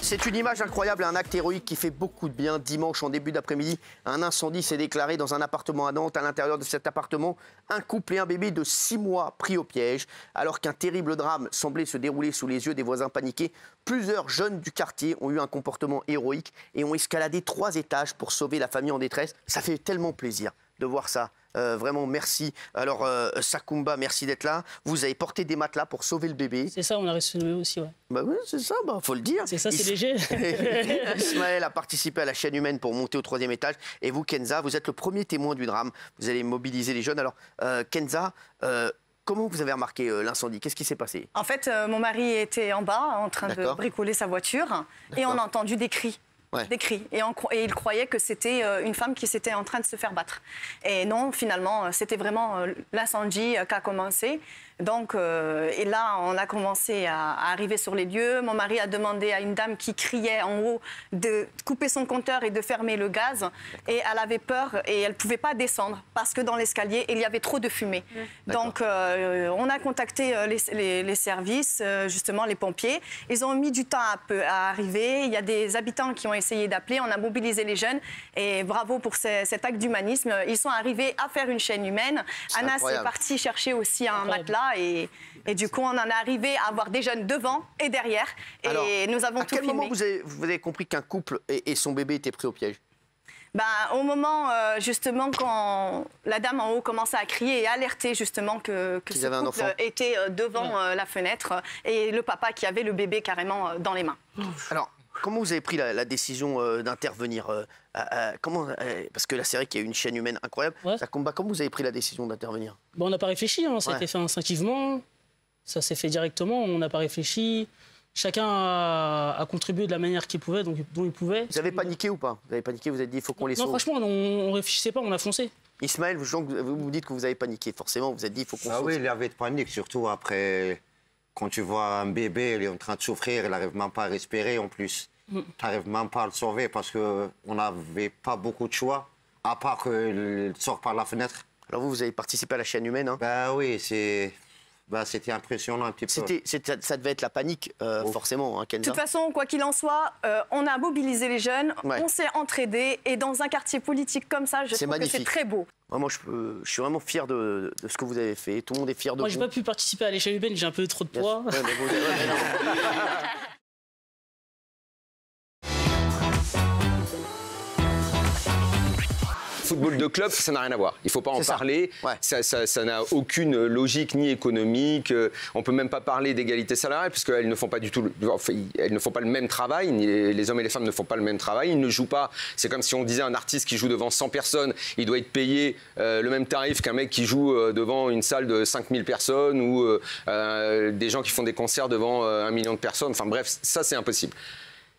C'est une image incroyable, un acte héroïque qui fait beaucoup de bien. Dimanche, en début d'après-midi, un incendie s'est déclaré dans un appartement à Nantes. À l'intérieur de cet appartement, un couple et un bébé de 6 mois pris au piège. Alors qu'un terrible drame semblait se dérouler sous les yeux des voisins paniqués, plusieurs jeunes du quartier ont eu un comportement héroïque et ont escaladé 3 étages pour sauver la famille en détresse. Ça fait tellement plaisir de voir ça. Vraiment, merci. Alors, Sakumba, merci d'être là. Vous avez porté des matelas pour sauver le bébé. C'est ça, on a reçu le bébé aussi, ouais. Bah oui, c'est ça, faut le dire. C'est ça, c'est léger. Ismaël a participé à la chaîne humaine pour monter au 3e étage. Et vous, Kenza, vous êtes le premier témoin du drame. Vous allez mobiliser les jeunes. Alors, Kenza, comment vous avez remarqué l'incendie? Qu'est-ce qui s'est passé? En fait, mon mari était en bas en train de bricoler sa voiture et on a entendu des cris. Ouais. Des cris. Et il croyait que c'était une femme qui s'était en train de se faire battre. Et non, finalement, c'était vraiment l'incendie qui a commencé. Donc, et là, on a commencé à arriver sur les lieux. Mon mari a demandé à une dame qui criait en haut de couper son compteur et de fermer le gaz. Et elle avait peur et elle ne pouvait pas descendre parce que dans l'escalier, il y avait trop de fumée. Donc, on a contacté les services, justement les pompiers. Ils ont mis du temps à arriver. Il y a des habitants qui ont essayé d'appeler. On a mobilisé les jeunes. Et bravo pour cet acte d'humanisme. Ils sont arrivés à faire une chaîne humaine. Anas est parti chercher aussi un matelas. Et du coup, on en est arrivé à avoir des jeunes devant et derrière. Et alors, nous avons tout filmé. À quel moment vous avez compris qu'un couple et son bébé étaient pris au piège? Au moment, justement, quand la dame en haut commençait à crier et alerter, justement, que ce couple était devant la fenêtre et le papa qui avait le bébé carrément dans les mains. Alors, comment vous avez pris la décision d'intervenir parce que là, c'est vrai qu'il y a une chaîne humaine incroyable. Ouais. Comment vous avez pris la décision d'intervenir? On n'a pas réfléchi, hein. Ça a été fait instinctivement. Ça s'est fait directement, on n'a pas réfléchi. Chacun a contribué de la manière qu'il pouvait, dont il pouvait. Vous avez paniqué ou pas? Vous avez paniqué, vous avez dit il faut qu'on les sauve? Non, franchement, on ne réfléchissait pas, on a foncé. Ismaël, vous me dites que vous avez paniqué. Forcément, vous avez dit il faut qu'on sauve. Ah oui, il y avait de panique, surtout après, quand tu vois un bébé, il est en train de souffrir, il n'arrive même pas à respirer en plus. Tu n'arrives même pas à le sauver parce qu'on n'avait pas beaucoup de choix, à part qu'il sort par la fenêtre. Alors vous avez participé à la chaîne humaine, hein? Oui, c'était impressionnant un petit peu. Ça devait être la panique, forcément, hein, Kenza. De toute façon, quoi qu'il en soit, on a mobilisé les jeunes, on s'est entraidés, et dans un quartier politique comme ça, je trouve que c'est très beau. Moi, je suis vraiment fier de ce que vous avez fait. Tout le monde est fier de vous. Moi, j'ai pas pu participer à l'échelle humaine, j'ai un peu trop de poids. Football de club, ça n'a rien à voir. Il ne faut pas en parler. Ouais. Ça n'a aucune logique ni économique. On ne peut même pas parler d'égalité salariale puisqu'elles ne font pas du tout. Elles ne font pas le même travail. Les hommes et les femmes ne font pas le même travail. Ils ne jouent pas. C'est comme si on disait un artiste qui joue devant 100 personnes, il doit être payé le même tarif qu'un mec qui joue devant une salle de 5000 personnes ou des gens qui font des concerts devant 1 million de personnes. Enfin bref, ça c'est impossible.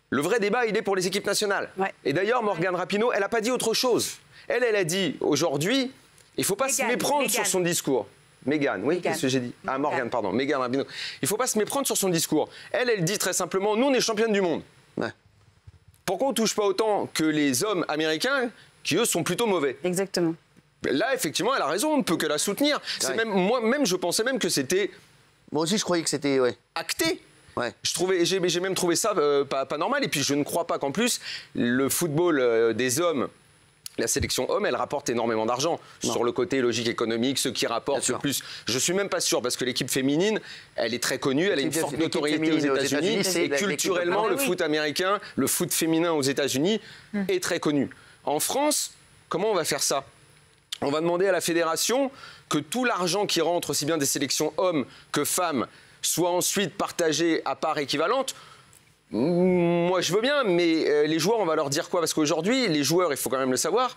Le vrai débat, il est pour les équipes nationales. Ouais. Et d'ailleurs, Morgane Rapinoe, elle n'a pas dit autre chose. Elle a dit aujourd'hui, il ne faut pas se méprendre sur son discours. Mégane, oui, qu'est-ce que j'ai dit? Ah, Morgane, pardon, Mégane Rapinoe. Il ne faut pas se méprendre sur son discours. Elle dit très simplement, nous, on est championne du monde. Ouais. Pourquoi on ne touche pas autant que les hommes américains qui, eux, sont plutôt mauvais? Exactement. Là, effectivement, elle a raison, on ne peut que la soutenir. Ouais. Moi-même, je pensais même que c'était... Moi aussi, je croyais que c'était acté. Ouais. J'ai même trouvé ça pas normal. Et puis, je ne crois pas qu'en plus, le football des hommes... La sélection homme, elle rapporte énormément d'argent sur le côté logique économique, ceux qui rapportent le plus. Je suis même pas sûr parce que l'équipe féminine, elle est très connue, elle a une forte notoriété aux États-Unis et culturellement, le foot américain, le foot féminin aux États-Unis est très connu. En France, comment on va faire ça? On va demander à la fédération que tout l'argent qui rentre, aussi bien des sélections hommes que femmes, soit ensuite partagé à part équivalente. Moi, je veux bien, mais les joueurs, on va leur dire quoi? Parce qu'aujourd'hui, les joueurs, il faut quand même le savoir,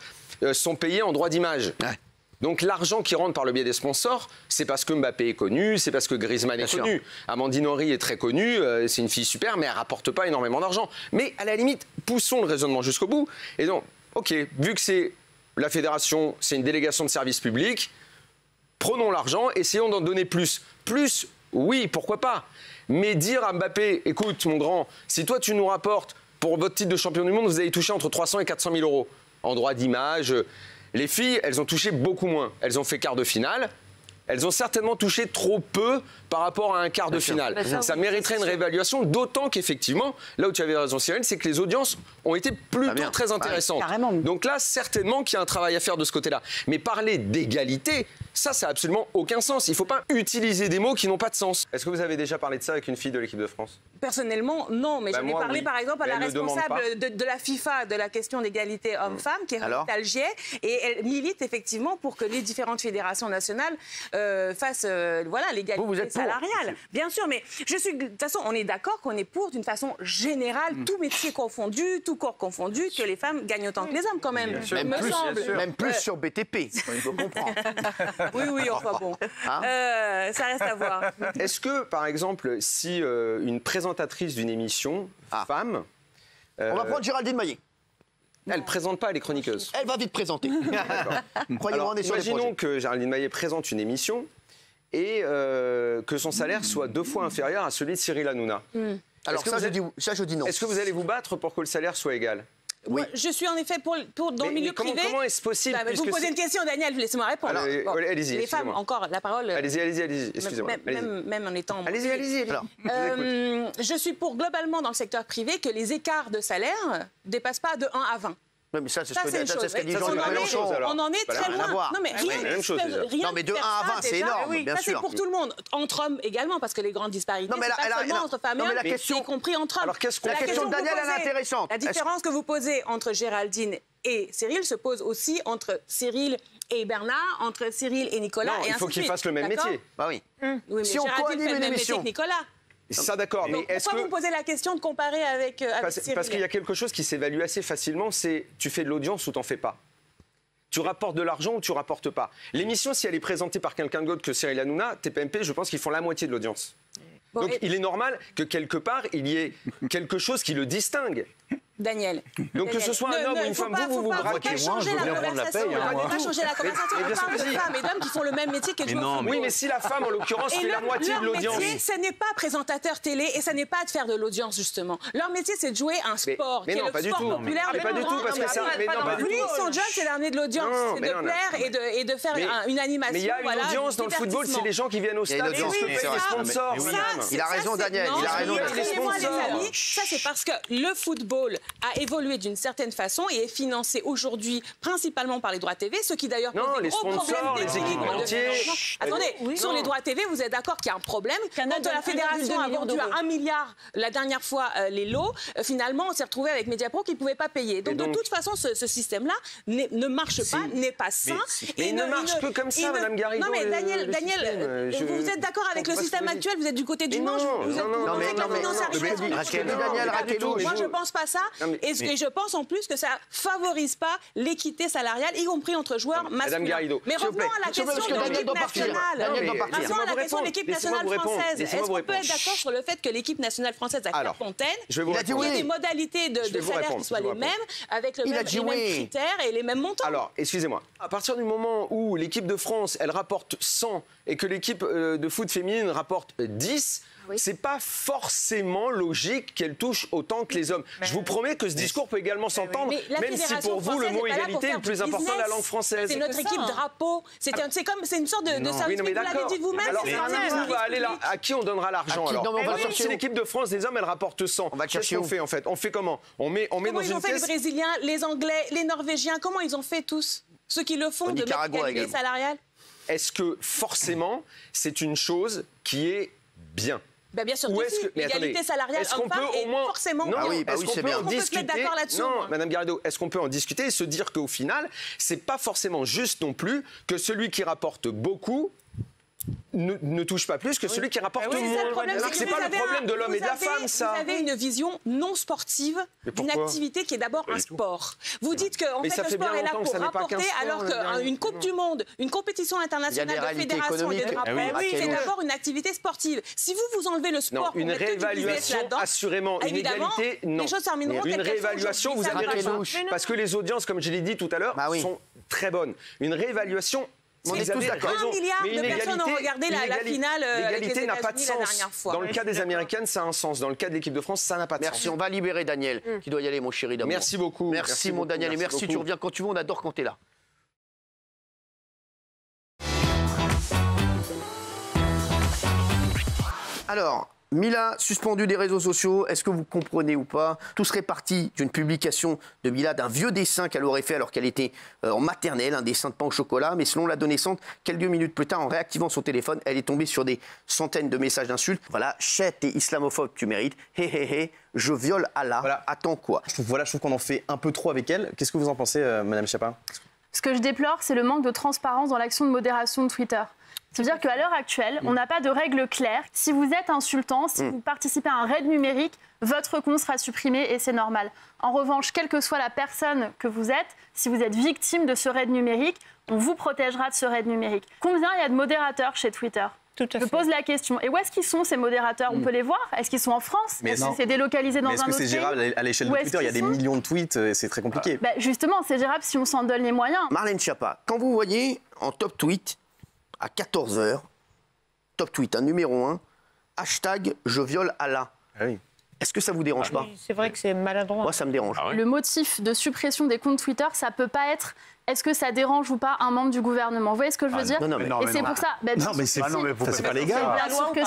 sont payés en droit d'image. Ouais. Donc, l'argent qui rentre par le biais des sponsors, c'est parce que Mbappé est connu, c'est parce que Griezmann est connu. Amandine Henry est très connue, c'est une fille super, mais elle ne rapporte pas énormément d'argent. Mais à la limite, poussons le raisonnement jusqu'au bout. Et donc, OK, vu que c'est la fédération, c'est une délégation de service public, prenons l'argent, essayons d'en donner plus. Plus, oui, pourquoi pas? Mais dire à Mbappé, écoute mon grand, si toi tu nous rapportes pour votre titre de champion du monde, vous allez toucher entre 300 et 400 000 euros en droit d'image. Les filles, elles ont touché beaucoup moins. Elles ont fait quart de finale, elles ont certainement touché trop peu par rapport à un quart de finale. Ça mériterait une réévaluation, d'autant qu'effectivement, là où tu avais raison Cyril, c'est que les audiences ont été plutôt très intéressantes. Donc là, certainement qu'il y a un travail à faire de ce côté-là. Mais parler d'égalité, ça n'a absolument aucun sens. Il ne faut pas utiliser des mots qui n'ont pas de sens. Est-ce que vous avez déjà parlé de ça avec une fille de l'équipe de France? Personnellement, non, mais j'en ai parlé par exemple à la responsable de la FIFA de la question d'égalité homme-femme, qui est Rita Algier, et elle milite effectivement pour que les différentes fédérations nationales fassent l'égalité salariale. Bien sûr, mais de toute façon, on est d'accord qu'on est pour, d'une façon générale, tout métier confondu, tout corps confondu, que les femmes gagnent autant que les hommes quand même. Même plus sur BTP, il faut comprendre. Oui, enfin bon. Ça reste à voir. Est-ce que, par exemple, si une présentatrice d'une émission, femme... On va prendre Géraldine Maillet. Elle ne présente pas, elle est chroniqueuse. Elle va vite présenter. Croyez-moi, on est sur les projets. Imaginons que Géraldine Maillet présente une émission et que son salaire soit 2 fois inférieur à celui de Cyril Hanouna. Alors ça, je dis non. Est-ce que vous allez vous battre pour que le salaire soit égal? Oui. Je suis en effet dans le milieu privé. Comment est-ce possible? Vous me posez une question, Daniel, laissez-moi répondre. Allez-y, les femmes, encore, la parole. Allez-y, excusez-moi. Même en étant... Allez-y. Je suis pour, globalement, dans le secteur privé, que les écarts de salaire ne dépassent pas de 1 à 20. Oui, mais ça, c'est ce qu'a dit Jean-Luc Mélenchon. On en est très loin. Non, mais rien mais de 1 à 20, c'est énorme, bien sûr. Ça, c'est pour tout le monde. Entre hommes également, parce que les grandes disparités, c'est pas seulement entre femmes et hommes, mais y compris entre hommes. Alors, la question de Daniel, elle est intéressante. La différence que vous posez entre Géraldine et Cyril se pose aussi entre Cyril et Bernard, entre Cyril et Nicolas. Non, il faut qu'ils fassent le même métier. Bah oui. Oui, mais Géraldine fait le même métier que Nicolas. Ça, d'accord, mais est-ce que... Pourquoi vous me posez la question de comparer avec Cyril? Parce qu'il y a quelque chose qui s'évalue assez facilement, c'est tu fais de l'audience ou t'en fais pas. Tu rapportes de l'argent ou tu rapportes pas. L'émission, si elle est présentée par quelqu'un d'autre que Cyril Hanouna, TPMP, je pense qu'ils font la moitié de l'audience. Donc il est normal que quelque part, il y ait quelque chose qui le distingue. Daniel. Donc que ce soit un homme ou une femme, vous braquez. Moi, je veux bien prendre la paye. On ne va pas changer la conversation. On parle de femmes et d'hommes qui font le même métier que nous. Oui, mais si la femme, en l'occurrence, fait la moitié de l'audience. Leur métier, ce n'est pas présentateur télé et ce n'est pas de faire de l'audience, justement. Leur métier, c'est de jouer un sport, qui est le sport populaire. Pas du tout, parce que ça... Lui, son job, c'est d'amener de l'audience, c'est de plaire et de faire une animation. Mais il y a une audience dans le football, c'est les gens qui viennent au stade, c'est ce que payent les sponsors. Il a raison, Daniel, il a raison. Ça, c'est parce que le football a évolué d'une certaine façon et est financé aujourd'hui principalement par les droits TV, ce qui d'ailleurs pose des gros problèmes d'équilibre. Attendez, sur les droits TV, vous êtes d'accord qu'il y a un problème? Quand la fédération a vendu à 1 milliard la dernière fois les lots, finalement, on s'est retrouvé avec Mediapro qui ne pouvait pas payer. Donc, de toute façon, ce système-là ne marche pas, n'est pas sain. Mais il ne marche que comme ça, Madame Garrido. Non, mais Daniel, vous êtes d'accord avec le système actuel? Vous êtes du côté du manche? Vous êtes avec la financiarisation? Moi, je ne pense pas ça. Et je pense en plus que ça favorise pas l'équité salariale, y compris entre joueurs masculins. Mais revenons à la question de l'équipe nationale. Revenons à la question de l'équipe nationale française. Est-ce qu'on peut être d'accord sur le fait que l'équipe nationale française à Clairefontaine, il y a des modalités de salaire qui soient les mêmes, avec les mêmes critères et les mêmes montants? Alors, excusez-moi. À partir du moment où l'équipe de France, elle rapporte 100 et que l'équipe de foot féminine rapporte 10, c'est pas forcément logique qu'elle touche autant que les hommes. Je vous promets que ce discours peut également s'entendre, même si pour vous, le mot égalité est le plus important de la langue française. C'est notre équipe drapeau. C'est une sorte de service, vous l'avez dit vous-même. Alors, à qui on donnera l'argent alors? Si l'équipe de France des hommes, elle rapporte 100, qu'est-ce qu'on fait en fait? On fait comment? On met dans une caisse... Comment ils ont fait les Brésiliens, les Anglais, les Norvégiens? Comment ils ont fait tous? Ceux qui le font de mettre l'égalité salariale? Est-ce que forcément, c'est une chose qui est bien? Ben bien sûr que si. L'égalité salariale homme-femme est forcément bien. Est-ce qu'on peut en discuter? Non, Madame Garrido, est-ce qu'on peut en discuter et se dire qu'au final, c'est pas forcément juste non plus que celui qui rapporte beaucoup ne touche pas plus que celui qui rapporte moins. C'est pas le problème de l'homme et de la femme, ça. Vous avez une vision non sportive d'une activité qui est d'abord un sport. Vous dites que en fait, le sport est là pour rapporter, alors qu'une Coupe du Monde, une compétition internationale de fédération et de drapeaux, c'est d'abord une activité sportive. Si vous enlevez le sport, une réévaluation, assurément, une égalité, non. Une réévaluation, vous avez raison, parce que les audiences, comme je l'ai dit tout à l'heure, sont très bonnes. Une réévaluation. On est tous d'accord. 1 milliard de personnes ont regardé la finale avec les États-Unis la dernière fois. Dans le cas des Américaines, ça a un sens. Dans le cas de l'équipe de France, ça n'a pas de sens. Merci, on va libérer Daniel, qui doit y aller, mon chéri d'amour. Merci beaucoup. Merci mon Daniel, et merci, tu reviens quand tu veux, on adore quand tu es là. Alors, Mila, suspendue des réseaux sociaux, est-ce que vous comprenez ou pas? Tout serait parti d'une publication de Mila d'un vieux dessin qu'elle aurait fait alors qu'elle était en maternelle, un dessin de pain au chocolat, mais selon l'adolescente, quelques minutes plus tard, en réactivant son téléphone, elle est tombée sur des centaines de messages d'insultes. Voilà, chet, t'es islamophobe, tu mérites, hé hé hé, je viole Allah, voilà. Attends quoi? Je trouve qu'on en fait un peu trop avec elle. Qu'est-ce que vous en pensez, Madame Schiappa? Ce que je déplore, c'est le manque de transparence dans l'action de modération de Twitter. C'est-à-dire qu'à l'heure actuelle, on n'a pas de règles claires. Si vous êtes insultant, si vous participez à un raid numérique, votre compte sera supprimé et c'est normal. En revanche, quelle que soit la personne que vous êtes, si vous êtes victime de ce raid numérique, on vous protégera de ce raid numérique. Combien il y a de modérateurs chez Twitter ? Je pose la question. Et où est-ce qu'ils sont, ces modérateurs? On peut les voir? Est-ce qu'ils sont en France? Est-ce que c'est délocalisé dans un autre pays? Est-ce que c'est gérable à l'échelle de Twitter? Il y a des millions de tweets, c'est très compliqué. Justement, c'est gérable si on s'en donne les moyens. Marlène Schiappa, quand vous voyez en top tweet, à 14h, top tweet, numéro 1, hashtag je viole Allah. Ah oui. Est-ce que ça vous dérange pas? C'est vrai que c'est maladroit. Moi, ça me dérange. Le motif de suppression des comptes Twitter, ça peut pas être est-ce que ça dérange ou pas un membre du gouvernement? Vous voyez ce que je veux dire? Non, et c'est pour ça. Non, mais c'est pas légal. Bien sûr que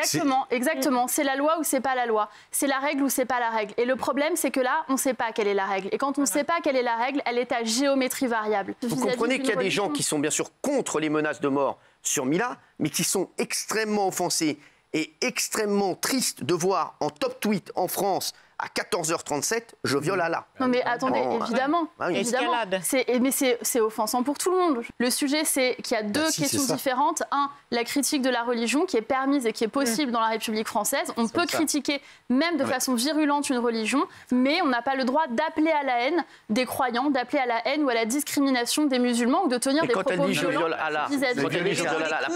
si. Exactement. C'est la loi ou c'est pas la loi. C'est la règle ou c'est pas la règle. Et le problème, c'est que là, on ne sait pas quelle est la règle. Et quand on ne sait pas quelle est la règle, elle est à géométrie variable. Vous comprenez qu'il y a des gens qui sont bien sûr contre les menaces de mort sur Mila, mais qui sont extrêmement offensés et extrêmement tristes de voir en top tweet en France à 14h37, je viole Allah. Non mais attendez, évidemment. Mais c'est offensant pour tout le monde. Le sujet, c'est qu'il y a deux questions différentes. Un, la critique de la religion qui est permise et qui est possible dans la République française. On peut critiquer même de façon virulente une religion, mais on n'a pas le droit d'appeler à la haine des croyants, d'appeler à la haine ou à la discrimination des musulmans ou de tenir des propos violents vis-à-vis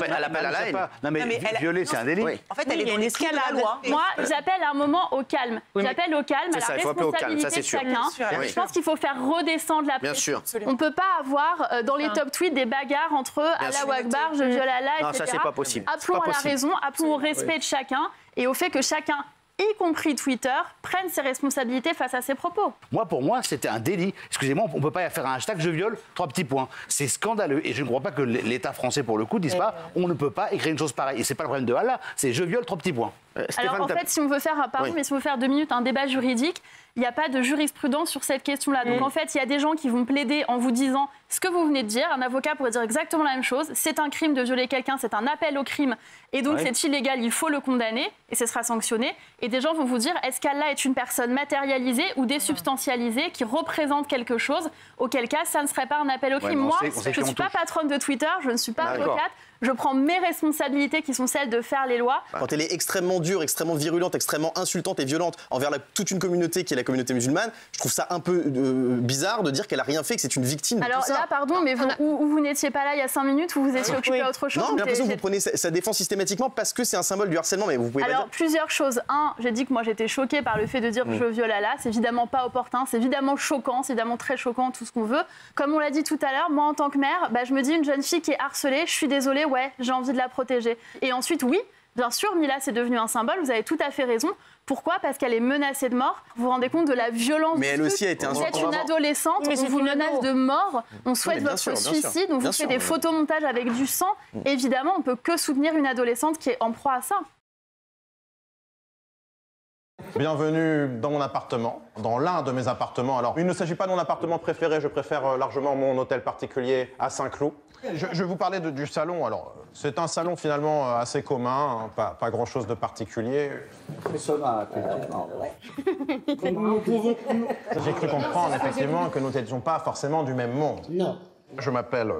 elle appelle à la haine. Non mais violer, c'est un délit. En fait, elle est dans l'escalade de la loi. Moi, j'appelle un moment au calme. J'appelle au calme, à la responsabilité de chacun. Je pense qu'il faut faire redescendre la pression. On ne peut pas avoir dans les top tweets des bagarres entre Allahu Akbar, je viole Allah, etc. Non, ça c'est pas possible. Appelons à la raison, appelons au respect de chacun et au fait que chacun, y compris Twitter, prenne ses responsabilités face à ses propos. Pour moi, c'était un délit. Excusez-moi, on ne peut pas faire un hashtag je viole, 3 petits points. C'est scandaleux. Et je ne crois pas que l'État français, pour le coup, dise pas on ne peut pas écrire une chose pareille. Et c'est pas le problème de Allah, c'est je viole, 3 petits points. Alors en fait, si on veut faire, si on veut faire 2 minutes un débat juridique, il n'y a pas de jurisprudence sur cette question-là. Donc en fait, il y a des gens qui vont plaider en vous disant ce que vous venez de dire. Un avocat pourrait dire exactement la même chose. C'est un crime de violer quelqu'un, c'est un appel au crime. Et donc c'est illégal, il faut le condamner et ce sera sanctionné. Et des gens vont vous dire est-ce qu'Allah est une personne matérialisée ou désubstantialisée qui représente quelque chose? Auquel cas, ça ne serait pas un appel au crime. Moi, je ne suis pas patronne de Twitter, je ne suis pas avocate. Je prends mes responsabilités qui sont celles de faire les lois. Quand elle est extrêmement dure, extrêmement virulente, extrêmement insultante et violente envers toute une communauté qui est la communauté musulmane, je trouve ça un peu bizarre de dire qu'elle a rien fait, que c'est une victime de tout ça. Alors là, pardon, mais vous n'étiez pas là il y a 5 minutes, vous vous étiez occupé à autre chose. Non, j'ai l'impression que vous prenez sa défense systématiquement parce que c'est un symbole du harcèlement, mais vous pouvez Alors, plusieurs choses. Un, j'ai dit que moi j'étais choquée par le fait de dire que je viole Allah. C'est évidemment pas opportun, c'est évidemment choquant, c'est évidemment très choquant, tout ce qu'on veut. Comme on l'a dit tout à l'heure, moi en tant que mère, je me dis une jeune fille qui est harcelée, je suis désolée, j'ai envie de la protéger. Et ensuite, oui, bien sûr, Mila, c'est devenu un symbole, vous avez tout à fait raison. Pourquoi? Parce qu'elle est menacée de mort. Vous vous rendez compte de la violence? Mais elle aussi a été Vous êtes une adolescente, on vous menace de mort, on souhaite votre suicide, on vous fait des photomontages avec du sang. Évidemment, on ne peut que soutenir une adolescente qui est en proie à ça. Bienvenue dans mon appartement, dans l'un de mes appartements. Alors, il ne s'agit pas de mon appartement préféré, je préfère largement mon hôtel particulier à Saint-Cloud. Je vais vous parler du salon. Alors, c'est un salon finalement assez commun, pas grand-chose de particulier. J'ai cru comprendre effectivement que nous n'étions pas forcément du même monde. Non. Je m'appelle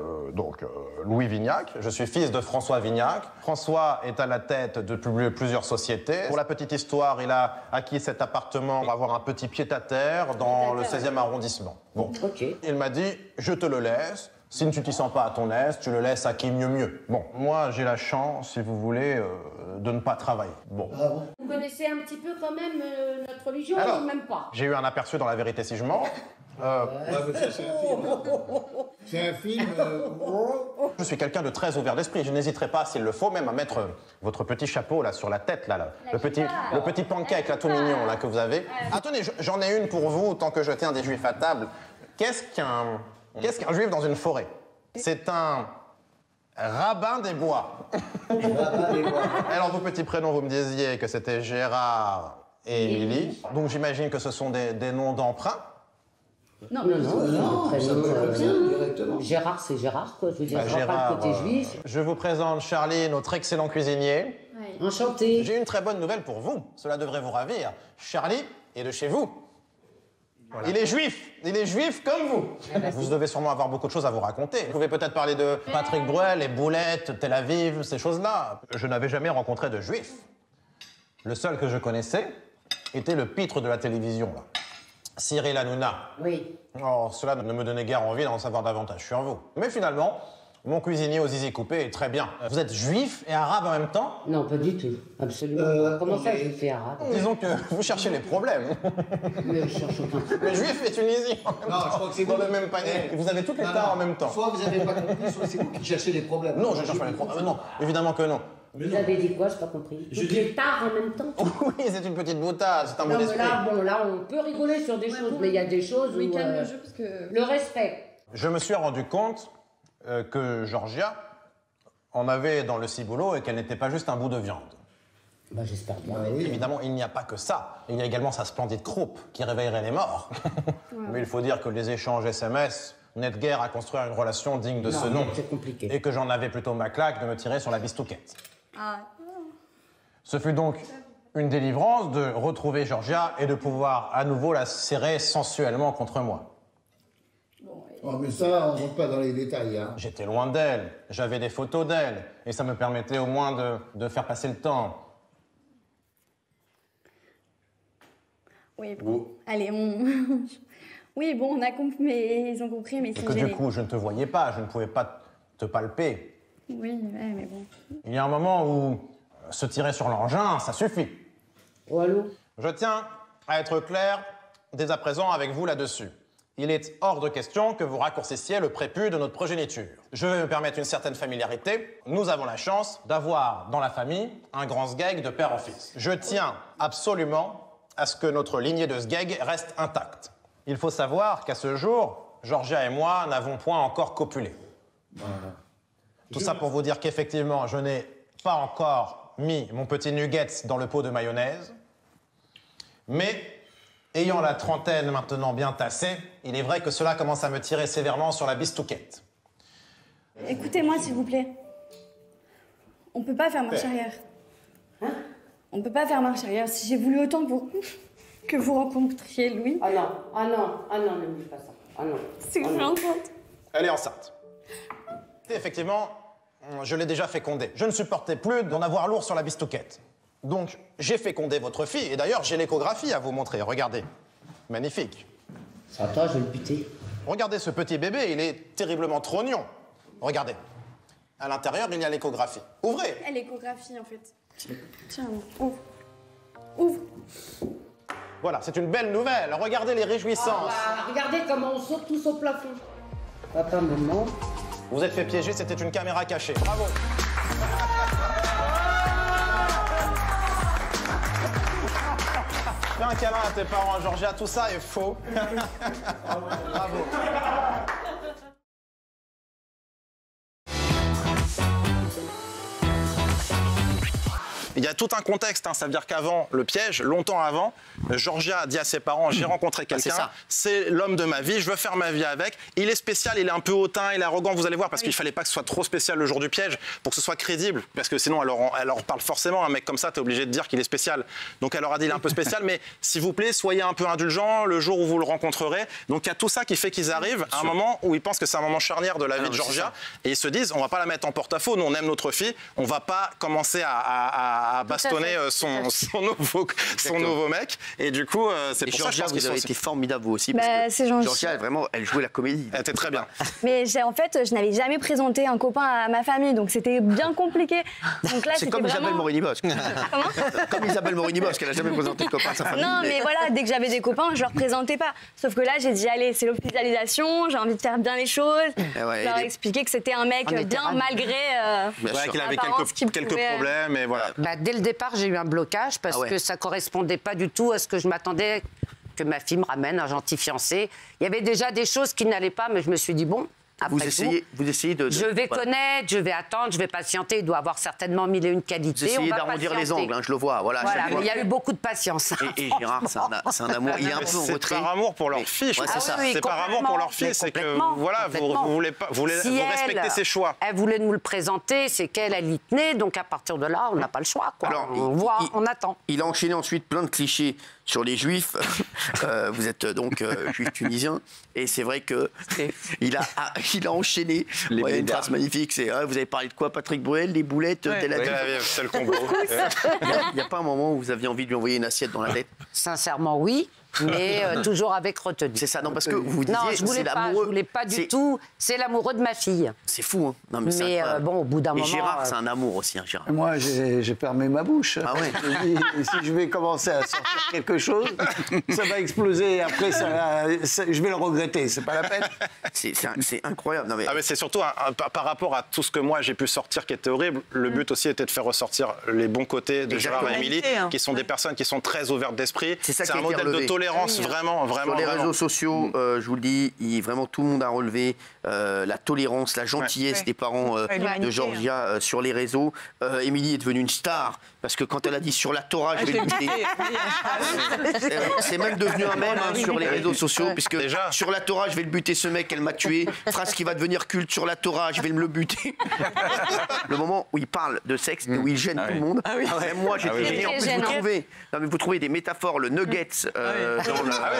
Louis Vignac, je suis fils de François Vignac. François est à la tête de plusieurs sociétés. Pour la petite histoire, il a acquis cet appartement pour avoir un petit pied-à-terre dans le 16e arrondissement. Bon. Okay. Il m'a dit, je te le laisse. Si tu t'y sens pas à ton aise, tu le laisses à qui mieux. Bon, moi j'ai la chance, si vous voulez, de ne pas travailler. Bon. Vous connaissez un petit peu quand même notre religion ou même pas? J'ai eu un aperçu dans La Vérité si je mens. C'est un film. Je suis quelqu'un de très ouvert d'esprit. Je n'hésiterai pas, s'il le faut, même à mettre votre petit chapeau là sur la tête, le petit pancake là tout mignon là que vous avez. Attendez, j'en ai une pour vous, tant que je tiens des juifs à table. Qu'est-ce qu'un juif dans une forêt? C'est un Rabin des Bois. Alors, vos petits prénoms, vous me disiez que c'était Gérard et Émilie. Donc, j'imagine que ce sont des noms d'emprunt. Non, directement. Gérard, c'est Gérard, quoi. Je veux dire, je vois pas le côté juif. Je vous présente Charlie, notre excellent cuisinier. Ouais. Enchanté. J'ai une très bonne nouvelle pour vous. Cela devrait vous ravir. Charlie est de chez vous. Voilà. Il est juif comme vous. Vous devez sûrement avoir beaucoup de choses à vous raconter. Vous pouvez peut-être parler de Patrick Bruel, les boulettes, Tel Aviv, ces choses-là. Je n'avais jamais rencontré de juif. Le seul que je connaissais était le pitre de la télévision, là. Cyril Hanouna. Oui. Oh, cela ne me donnait guère envie d'en savoir davantage sur vous. Mais finalement, mon cuisinier aux zizi coupés est très bien. Vous êtes juif et arabe en même temps? Non, pas du tout. Absolument. Comment ça, je fais arabe? Disons que vous cherchez les problèmes. Mais je cherche aucun problème. Mais juif et tunisien. Non, je crois que c'est dans le même panier. Vous avez toutes les tares en même temps. Soit vous n'avez pas compris, soit c'est vous qui cherchez les problèmes. Non, je cherche pas les problèmes. Non, évidemment que non. Vous avez dit quoi? Je n'ai pas compris. Toutes les tares en même temps? Oui, c'est une petite boutade, c'est un mot d'esprit. Là, on peut rigoler sur des choses, mais il y a des choses où... calme le jeu, parce que... Le respect. Je me suis rendu compte que Georgia en avait dans le ciboulot et qu'elle n'était pas juste un bout de viande. Bah, j'espère bien. Oui. Évidemment, il n'y a pas que ça. Il y a également sa splendide croupe qui réveillerait les morts. Mais il faut dire que les échanges SMS n'aident guère à construire une relation digne de ce nom. C'est compliqué. Et que j'en avais plutôt ma claque de me tirer sur la bistouquette. Ce fut donc une délivrance de retrouver Georgia et de pouvoir à nouveau la serrer sensuellement contre moi. Oh, mais ça, on ne rentre pas dans les détails. Hein. J'étais loin d'elle, j'avais des photos d'elle, et ça me permettait au moins de faire passer le temps. Oui, bon. Allez, on... Oui, bon, on a compris, mais ils ont compris, mais Et c'est que gêné. du coup, je ne te voyais pas, je ne pouvais pas te palper. Oui, ouais, mais bon. Il y a un moment où se tirer sur l'engin, ça suffit. Oh, allô? Je tiens à être clair dès à présent avec vous là-dessus. Il est hors de question que vous raccourcissiez le prépuce de notre progéniture. Je vais me permettre une certaine familiarité. Nous avons la chance d'avoir dans la famille un grand sgeg de père en fils. Je tiens absolument à ce que notre lignée de sgeg reste intacte. Il faut savoir qu'à ce jour, Georgia et moi n'avons point encore copulé. Tout ça pour vous dire qu'effectivement, je n'ai pas encore mis mon petit nugget dans le pot de mayonnaise. Mais, ayant la trentaine maintenant bien tassée, il est vrai que cela commence à me tirer sévèrement sur la bistouquette. Écoutez-moi, s'il vous plaît. On peut pas faire marche arrière. Hein? On peut pas faire marche arrière. Si j'ai voulu autant que vous rencontriez Louis... Ah non, ne me dis pas ça. Ah non. C'est que je suis enceinte. Elle est enceinte. Et effectivement, je l'ai déjà fécondée. Je ne supportais plus d'en avoir lourd sur la bistouquette. Donc, j'ai fécondé votre fille. Et d'ailleurs, j'ai l'échographie à vous montrer. Regardez. Magnifique. Attends, je vais le buter. Regardez ce petit bébé, il est terriblement trognon. Regardez. À l'intérieur, il y a l'échographie. Ouvrez. L'échographie, en fait. Tiens, ouvre. Ouvre. Voilà, c'est une belle nouvelle. Regardez les réjouissances. Regardez comment on saute tous au plafond. Papa, maman. Vous êtes fait piéger, c'était une caméra cachée. Bravo. Fais un câlin à tes parents, Georgia, tout ça est faux. Bravo. Il y a tout un contexte, hein. Ça veut dire qu'avant le piège, longtemps avant, Georgia a dit à ses parents, j'ai rencontré quelqu'un, c'est l'homme de ma vie, je veux faire ma vie avec. Il est spécial, il est un peu hautain, il est arrogant, vous allez voir, parce qu'il fallait pas que ce soit trop spécial le jour du piège, pour que ce soit crédible, parce que sinon elle leur parle forcément, un mec comme ça, t'es obligé de dire qu'il est spécial. Donc elle leur a dit, il est un peu spécial, mais s'il vous plaît, soyez un peu indulgents le jour où vous le rencontrerez. Donc il y a tout ça qui fait qu'ils arrivent à un moment où ils pensent que c'est un moment charnière de la vie de Georgia, et ils se disent, on va pas la mettre en porte-à-faux, nous on aime notre fille, on va pas commencer à bastonner son nouveau mec. Et du coup, c'est pour ça que je pense vous avez été formidable vous aussi. C'est gentil. Georgia, vraiment, elle jouait la comédie. Elle était très bien. Mais en fait, je n'avais jamais présenté un copain à ma famille, donc c'était bien compliqué. Donc là, c'est comme Isabelle Morini-Bosque. Comment? Comme Isabelle Morini-Bosque, elle n'a jamais présenté de copain à sa famille. Non, mais voilà, dès que j'avais des copains, je leur présentais pas. Sauf que là, j'ai dit, allez, c'est l'officialisation, j'ai envie de faire bien les choses. Je leur ai expliqué que c'était un mec bien malgré. Qu'il avait quelques problèmes, et voilà. Dès le départ, j'ai eu un blocage parce que ça correspondait pas du tout à ce que je m'attendais que ma fille me ramène un gentil fiancé. Il y avait déjà des choses qui n'allaient pas, mais je me suis dit, bon, Vous essayez de... Je vais connaître, je vais attendre, je vais patienter. Il doit avoir certainement mille et une qualités. Vous essayez d'arrondir les angles, hein, je le vois. Voilà, mais il y a eu beaucoup de patience. Et Gérard, c'est un amour. Il est un peu en retrait. C'est par amour pour leur fille, je crois. C'est par amour pour leur fille. C'est que, voilà, vous respectez ses choix. Elle voulait nous le présenter, c'est qu'elle y tenait. Donc, à partir de là, on n'a pas le choix. Quoi. Alors, on attend. Il a enchaîné ensuite plein de clichés sur les juifs. Vous êtes donc juif tunisien. Et c'est vrai qu'il a enchaîné. Vous voyez une phrase magnifique. C'est vous avez parlé de quoi, Patrick Bruel? Les boulettes c'est le combo. Il n'y a pas un moment où vous aviez envie de lui envoyer une assiette dans la tête? Sincèrement, oui. Mais toujours avec retenue. C'est ça, non, parce que vous disiez... Non, je ne voulais pas du tout. C'est l'amoureux de ma fille. C'est fou, hein. Non, mais bon, au bout d'un moment... Et Gérard, c'est un amour aussi, hein, Gérard. Moi, j'ai fermé ma bouche. Ah ouais. Si je vais commencer à sortir quelque chose, ça va exploser. Après, je vais le regretter. C'est pas la peine. C'est incroyable. Non, mais... Ah, mais c'est surtout par rapport à tout ce que moi j'ai pu sortir qui était horrible. Le but aussi était de faire ressortir les bons côtés de Gérard et Émilie, qui sont des personnes qui sont très ouvertes d'esprit. C'est un modèle de tolérance. Vraiment. Sur les réseaux sociaux, je vous le dis, vraiment tout le monde a relevé la tolérance, la gentillesse des parents de Georgia sur les réseaux. Émilie est devenue une star parce que quand elle a dit sur la Torah, je vais le buter. C'est même devenu un mème sur les réseaux sociaux, puisque déjà, sur la Torah, je vais le buter, ce mec, elle m'a tué. Phrase qui va devenir culte, sur la Torah, je vais me le buter. Le moment où il parle de sexe et où il gêne tout le monde. Même moi, j'étais gêné. En plus, vous trouvez des métaphores, le nuggets. Un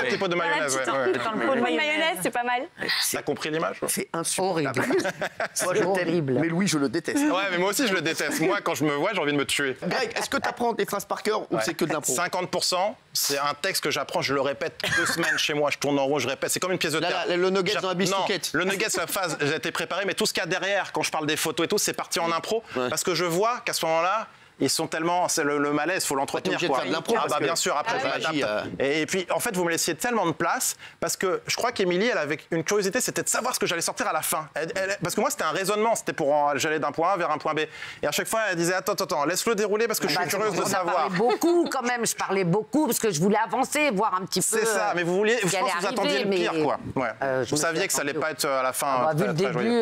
petit pot de mayonnaise. Dans le pot de mayonnaise, c'est pas mal. T'as compris l'image? C'est insupportable. Moi, je t'aime, mais Louis, je le déteste. Ouais, mais moi aussi, je le déteste. Moi, quand je me vois, j'ai envie de me tuer. Greg, est-ce que tu apprends des phrases par cœur ou c'est que de l'impro? 50%, c'est un texte que j'apprends, je le répète 2 semaines chez moi, je tourne en rond, je répète. C'est comme une pièce de théâtre. Le nuggets dans la biscuit. Le nuggets, la phase, j'ai été préparé, mais tout ce qu'il y a derrière, quand je parle des photos et tout, c'est parti en impro. Parce que je vois qu'à ce moment-là, ils sont tellement... C'est le malaise, il faut l'entretenir. T'es obligé de faire de l'impro. Bien sûr, après je m'adapte. Et puis, en fait, vous me laissiez tellement de place, parce que je crois qu'Émilie, elle avait une curiosité, c'était de savoir ce que j'allais sortir à la fin. Parce que moi, c'était un raisonnement, c'était j'allais d'un point A vers un point B. Et à chaque fois, elle disait, attends, laisse-le dérouler, parce que je suis curieuse de savoir. Je parlais beaucoup, parce que je pouvais avancer, voir un petit peu... C'est ça, mais je pense que vous attendiez le pire, quoi. Vous saviez que ça allait pas être à la fin... Vu le début,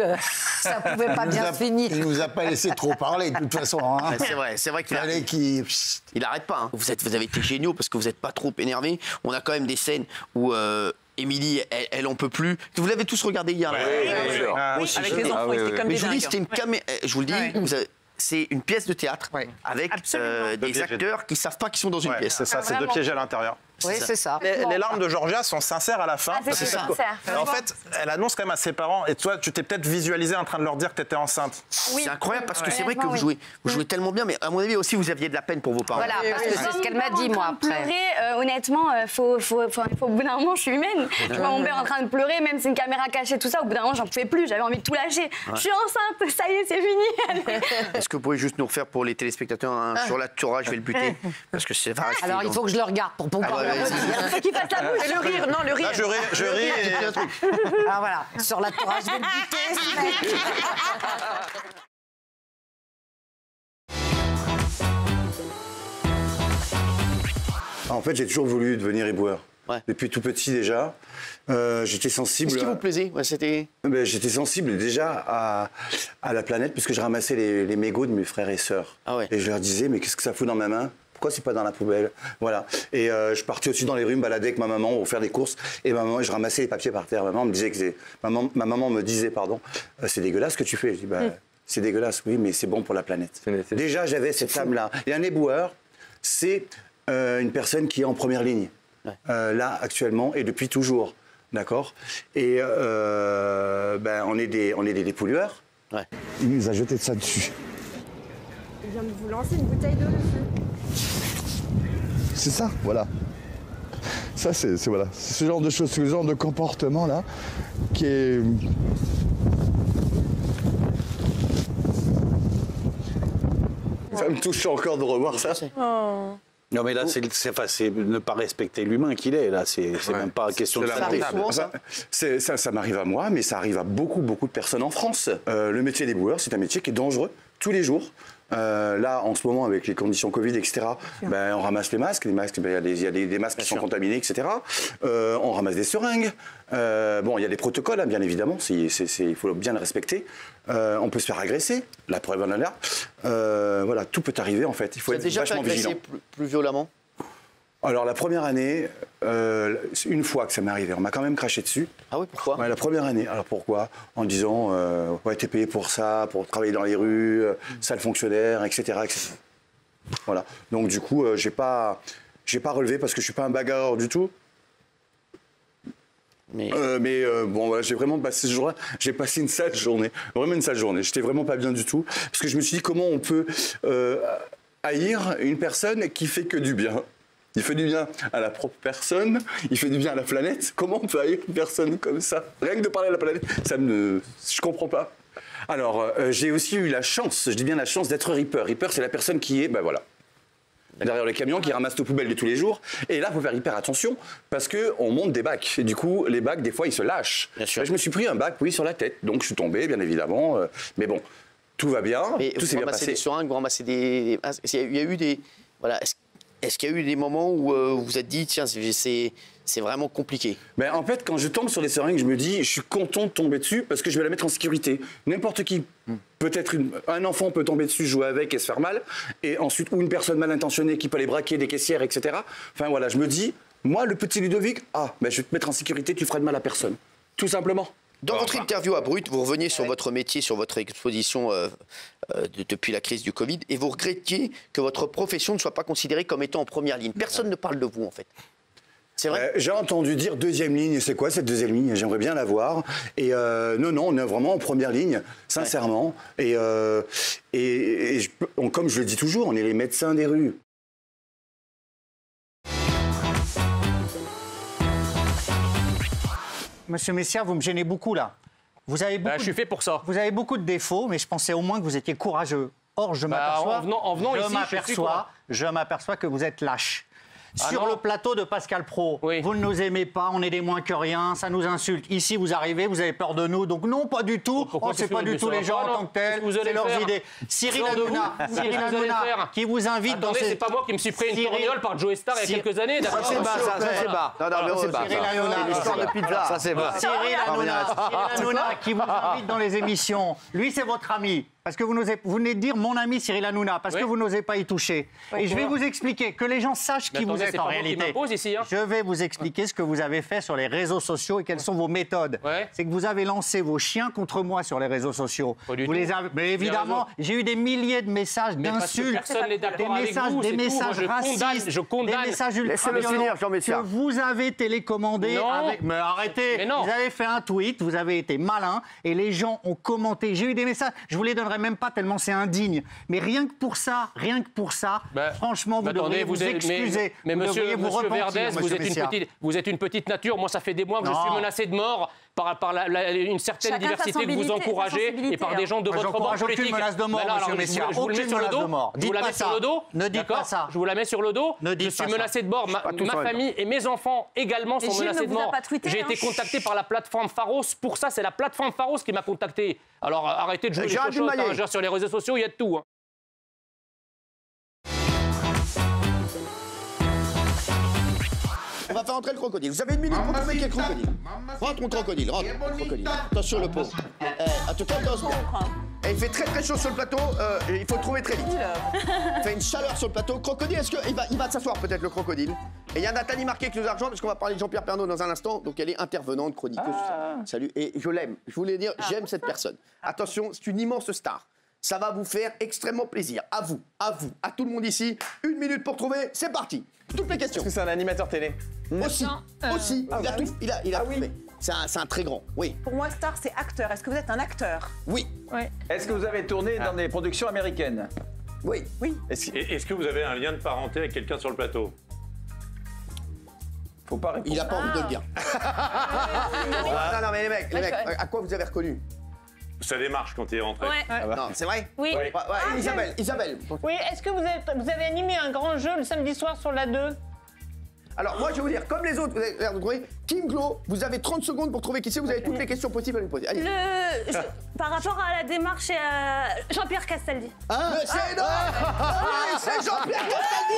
ça pouvait pas bien se finir. Il nous a pas laissé trop parler, de toute façon. C'est vrai qu'il n'arrête pas. Hein. Vous avez été géniaux parce que vous n'êtes pas trop énervés. On a quand même des scènes où Émilie, elle en peut plus. Vous l'avez tous regardé hier. Avec les enfants, c'était comme des dingues. C'était une caméra. Je vous le dis. C'est une pièce de théâtre avec des acteurs qui ne savent pas qu'ils sont dans une pièce. C'est ça, c'est 2 pièges à l'intérieur. Oui, c'est ça. Les larmes de Georgia sont sincères à la fin. C'est sincère. En fait, elle annonce quand même à ses parents, et toi, tu t'es peut-être visualisé en train de leur dire que tu étais enceinte. C'est incroyable parce que c'est vrai que vous jouez tellement bien, mais à mon avis aussi, vous aviez de la peine pour vos parents. Voilà, parce que c'est ce qu'elle m'a dit, moi, après. Pleurer, honnêtement, au bout d'un moment, je suis humaine. Je vois mon père en train de pleurer, même si une caméra cachée, tout ça, au bout d'un moment, j'en pouvais plus, j'avais envie de tout lâcher. Je suis enceinte, ça y est, c'est fini. Est-ce que vous pouvez juste nous refaire pour les téléspectateurs sur la Torah, je vais le buter? Parce que c'est alors, il faut que je le regarde pour pouvoir qu'il fasse la bouche. Le rire, non, le rire. Là, je ris et... Alors voilà, sur la Torah, je vais le buter, ce mec. En fait, j'ai toujours voulu devenir éboueur. Depuis tout petit déjà. J'étais sensible... Qu'est-ce qui vous plaisait? J'étais sensible déjà à la planète, puisque je ramassais les mégots de mes frères et sœurs. Et je leur disais, mais qu'est-ce que ça fout dans ma main? Pourquoi c'est pas dans la poubelle? Voilà. Et je partais aussi dans les rues me balader avec ma maman pour faire des courses. Et je ramassais les papiers par terre. Ma maman me disait ma maman me disait, c'est dégueulasse ce que tu fais. Je dis, c'est dégueulasse, oui, mais c'est bon pour la planète. Déjà, j'avais cette âme-là. Et un éboueur, c'est une personne qui est en première ligne. Là, actuellement, et depuis toujours. D'accord? Et on est des dépollueurs. Il nous a jeté de ça dessus. Il vient de vous lancer une bouteille d'eau dessus. C'est ça, voilà. Ça, c'est voilà. C'est ce genre de choses, ce genre de comportement-là qui est... Ça me touche encore de revoir ça. Non, mais là, c'est ne pas respecter l'humain qu'il est. Là, c'est même pas question de ça m'arrive à moi, mais ça arrive à beaucoup de personnes en France. Le métier d'éboueur, c'est un métier qui est dangereux tous les jours. Là, en ce moment, avec les conditions Covid, etc., ben, on ramasse les masques. Les masques, ben, il y a des masques qui sont contaminés, etc. On ramasse des seringues. Bon, il y a des protocoles, hein, bien évidemment. Il faut bien le respecter. On peut se faire agresser. La preuve en est là. Voilà, tout peut arriver, en fait. Il faut être vachement vigilant. Vous êtes déjà fait agresser plus violemment? Alors, la première année, une fois que ça m'est arrivé, on m'a quand même craché dessus. Ah oui, pourquoi? Ouais, la première année. Alors, pourquoi? En disant, ouais, t'es payé pour ça, pour travailler dans les rues, sale fonctionnaire, etc., etc. Voilà. Donc, du coup, j'ai pas relevé parce que je suis pas un bagarreur du tout. Mais bon, voilà, j'ai vraiment passé ce jour-là. J'ai passé une sale journée. Vraiment une sale journée. J'étais vraiment pas bien du tout. Parce que je me suis dit, comment on peut haïr une personne qui fait que du bien? Il fait du bien à la propre personne, il fait du bien à la planète. Comment on peut haïr une personne comme ça? Rien que de parler à la planète, je comprends pas. Alors, j'ai aussi eu la chance, je dis bien la chance, d'être Reaper. Reaper, c'est la personne qui est, ben voilà, derrière les camions, qui ramasse nos poubelles de tous les jours. Et là, il faut faire hyper attention, parce qu'on monte des bacs. Et du coup, les bacs, des fois, ils se lâchent. Bien sûr. Ben, je me suis pris un bac, oui, sur la tête. Donc, je suis tombé, bien évidemment. Mais bon, tout va bien, tout s'est bien passé. Des seringues, vous ramassez des... Il y a eu des... Voilà, est-ce qu'il y a eu des moments où vous vous êtes dit, tiens, c'est vraiment compliqué? Ben, en fait, quand je tombe sur les seringues, je me dis, je suis content de tomber dessus parce que je vais la mettre en sécurité. N'importe qui, peut-être un enfant peut tomber dessus, jouer avec et se faire mal. Et ensuite, ou une personne mal intentionnée qui peut aller braquer des caissières, etc. Enfin voilà, je me dis, moi, le petit Ludovic, ben, je vais te mettre en sécurité, tu feras de mal à personne. Tout simplement. Dans votre interview à Brut, vous reveniez sur votre métier, sur votre exposition depuis la crise du Covid, et vous regrettiez que votre profession ne soit pas considérée comme étant en première ligne. Personne ne parle de vous, en fait. C'est vrai? J'ai entendu dire deuxième ligne. C'est quoi cette deuxième ligne? J'aimerais bien la voir. Et non, on est vraiment en première ligne, sincèrement. Et comme je le dis toujours, on est les médecins des rues. Monsieur Messia, vous me gênez beaucoup là. Vous avez beaucoup je suis fait pour ça. Vous avez beaucoup de défauts, mais je pensais au moins que vous étiez courageux. Or, je m'aperçois que vous êtes lâche. Sur le plateau de Pascal Praud, vous ne nous aimez pas, on est des moins que rien, ça nous insulte. Ici, vous arrivez, vous avez peur de nous, donc non, pas du tout. C'est pas du tout les gens en tant que tels, c'est leurs idées. Cyril Hanouna, qui vous invite dans ces... c'est pas moi qui me suis pris une tourniole par Joe Star il y a quelques années. Ça c'est bas, ça c'est bas. Cyril Hanouna, l'histoire de pizza. Ça c'est bas. Cyril Hanouna, qui vous invite dans les émissions. Lui, c'est votre ami. Parce que vous venez de dire mon ami Cyril Hanouna, parce que vous n'osez pas y toucher. Et je vais vous expliquer, que les gens sachent qui vous êtes en réalité. Ici, hein. Je vais vous expliquer ce que vous avez fait sur les réseaux sociaux et quelles sont vos méthodes. C'est que vous avez lancé vos chiens contre moi sur les réseaux sociaux. Mais évidemment, j'ai eu des milliers de messages d'insultes, des messages racistes, des messages ultra-violents que vous avez télécommandés. Mais arrêtez, vous avez fait un tweet, vous avez été malin et les gens ont commenté. J'ai eu des messages, je vous les donnerai même pas tellement c'est indigne. Mais rien que pour ça, franchement, vous devriez vous excuser. Mais monsieur Verdès, vous êtes une petite nature. Moi, ça fait des mois que je suis menacé de mort par une certaine diversité que vous encouragez et par des gens de votre bord politique. Aucune menace de mort, monsieur Messia. Je vous le mets sur le dos. Je vous la mets sur le dos. Ne dites pas ça. Je vous la mets sur le dos. Je suis menacé de mort. Ma famille et mes enfants également sont menacés de mort. J'ai été contacté par la plateforme Pharos. Pour ça, c'est la plateforme Pharos qui m'a contacté. Alors arrêtez de jouer les chochottes. Sur les réseaux sociaux, il y a de tout. On va faire entrer le crocodile. Vous avez une minute pour trouver quel crocodile. Rentre mon crocodile, rentre. Crocodile. Attention le pot. En tout cas, et il fait très très chaud sur le plateau, il faut le trouver très vite. Il fait une chaleur sur le plateau. Crocodile, est-ce qu'il va s'asseoir peut-être le crocodile? Et il y a Nathalie Marquet qui nous a rejoint parce qu'on va parler de Jean-Pierre Pernaut dans un instant. Donc elle est intervenante, chroniqueuse. Salut. Et je l'aime. Je voulais dire, j'aime cette personne. Attention, c'est une immense star. Ça va vous faire extrêmement plaisir. À vous, à tout le monde ici. Une minute pour trouver, c'est parti. Toutes les questions. Est-ce que c'est un animateur télé? Aussi. Il a tout fait. C'est un très grand, oui. Pour moi, star, c'est acteur. Est-ce que vous êtes un acteur? Oui. Est-ce que vous avez tourné dans des productions américaines? Oui. Est-ce que vous avez un lien de parenté avec quelqu'un sur le plateau? Faut pas répondre. Il n'a pas envie de le dire. Non, mais les mecs, à quoi vous avez reconnu? Sa démarche quand il est rentré. Non, c'est vrai? Oui. Isabelle. Oui, est-ce que vous avez animé un grand jeu le samedi soir sur la 2? Alors, moi, je vais vous dire, comme les autres, vous avez l'air de trouver, Kim Glo, vous avez 30 secondes pour trouver qui c'est, vous avez toutes les questions possibles à lui poser. Allez. Par rapport à la démarche, c'est Jean-Pierre Castaldi. C'est énorme. C'est Jean-Pierre Castaldi.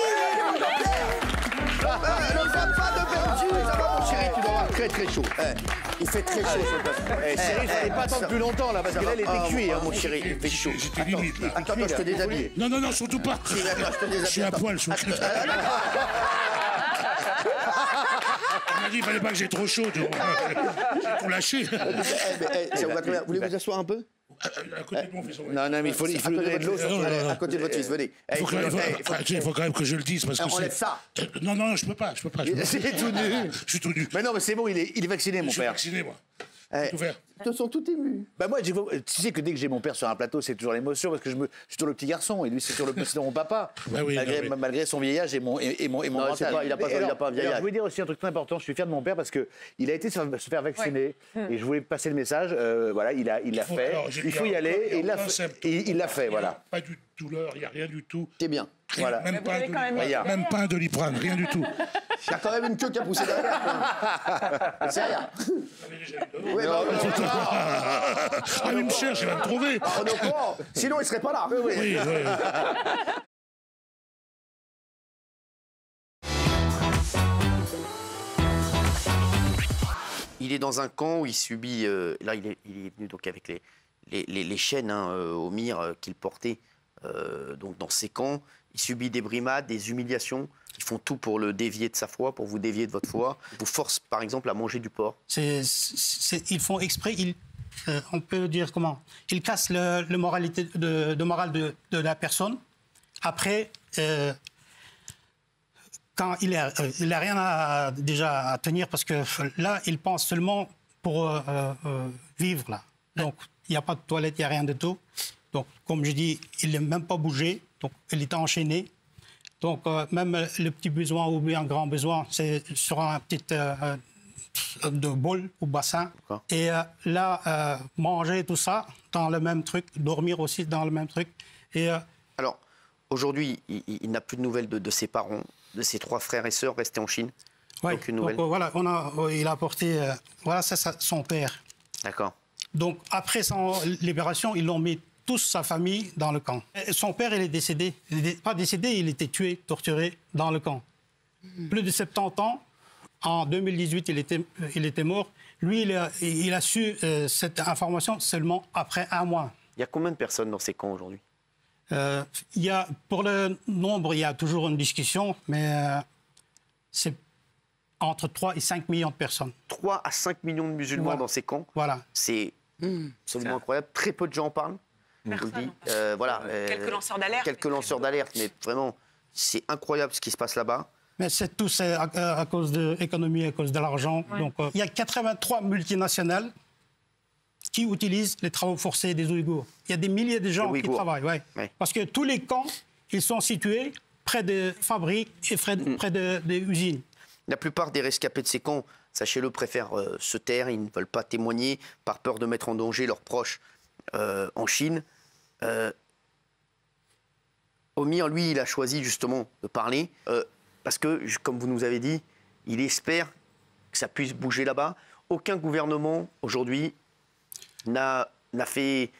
Le papa de Berger, ça va, mon chéri, tu dois avoir très très chaud. Il fait très chaud, ce papa. Cyril, il fallait pas attendre plus longtemps, là, parce que là, elle était cuite, mon chéri, il fait chaud. Attends, je te déshabille. Non, surtout pas. Je suis à poil, je suis On m'a dit qu'il fallait pas que j'ai trop chaud. J'ai tout lâché. Voulez-vous asseoir un peu? À côté de mon fils. Non, mais il faut lui donner de l'eau. À côté de votre fils, venez. Il faut quand même que je le dise. Parce que enlève ça. Non, je peux pas. C'est tout nu. Je suis tout nu. Mais non, mais c'est bon, il est vacciné, mon père. Je suis vacciné, moi. Ils te sont tout émus. Bah moi, tu sais que dès que j'ai mon père sur un plateau, c'est toujours l'émotion parce que je suis toujours le petit garçon et lui, c'est toujours mon papa. Bah oui, malgré son vieillage et mon mental. Il n'a pas un vieillage. Je voulais dire aussi un truc très important. Je suis fier de mon père parce que il a été se faire vacciner et je voulais passer le message. Voilà, il l'a fait. Il faut y aller et il l'a fait. Voilà. Pas du douleur, il n'y a rien du tout. C'est bien. Voilà. Même pas un Doliprane, rien du tout. Il y a quand même une queue qui a poussé derrière. C'est rien. Il me cherche, il va me trouver. Sinon, il ne serait pas là. Oui. Il est dans un camp où il subit. Là, il est venu donc avec les chaînes au mire qu'il portait donc dans ces camps. Il subit des brimades, des humiliations. Ils font tout pour le dévier de sa foi, pour vous dévier de votre foi. Ils vous forcent, par exemple, à manger du porc. Ils font exprès. On peut dire comment? Ils cassent le moral de la personne. Après, quand il n'a rien déjà à tenir, parce que là, il pense seulement pour vivre là. Donc, il n'y a pas de toilette, il n'y a rien de tout. Donc, comme je dis, il n'a même pas bougé. Donc, il est enchaîné. Donc, même le petit besoin ou bien un grand besoin, c'est sur un petit de bol ou bassin. Et là, manger tout ça dans le même truc, dormir aussi dans le même truc. Et, alors, aujourd'hui, il n'a plus de nouvelles de ses parents, de ses 3 frères et sœurs restés en Chine. Oui, aucune nouvelle. Donc, voilà, il a apporté... voilà, c'est son père. D'accord. Donc, après son libération, ils l'ont mis tous sa famille dans le camp. Et son père, il est décédé. Il n'était pas décédé, il était tué, torturé dans le camp. Plus de 70 ans. En 2018, il était mort. Lui, il a su cette information seulement après 1 mois. Il y a combien de personnes dans ces camps aujourd'hui? Pour le nombre, il y a toujours une discussion, mais c'est entre 3 et 5 millions de personnes. 3 à 5 millions de musulmans dans ces camps. Voilà. C'est absolument incroyable. Très peu de gens en parlent. Personne. Voilà, quelques lanceurs d'alerte. Quelques lanceurs d'alerte, mais vraiment, c'est incroyable ce qui se passe là-bas. Mais c'est tout à cause de l'économie, à cause de l'argent. Ouais. Donc, il y a 83 multinationales qui utilisent les travaux forcés des Ouïghours. Il y a des milliers de gens qui travaillent. Ouais. Ouais. Parce que tous les camps, ils sont situés près des fabriques et près des usines. La plupart des rescapés de ces camps, sachez-le, préfèrent se taire. Ils ne veulent pas témoigner par peur de mettre en danger leurs proches en Chine. Omir, lui, il a choisi justement de parler parce que, comme vous nous avez dit, il espère que ça puisse bouger là-bas. Aucun gouvernement, aujourd'hui, n'a fait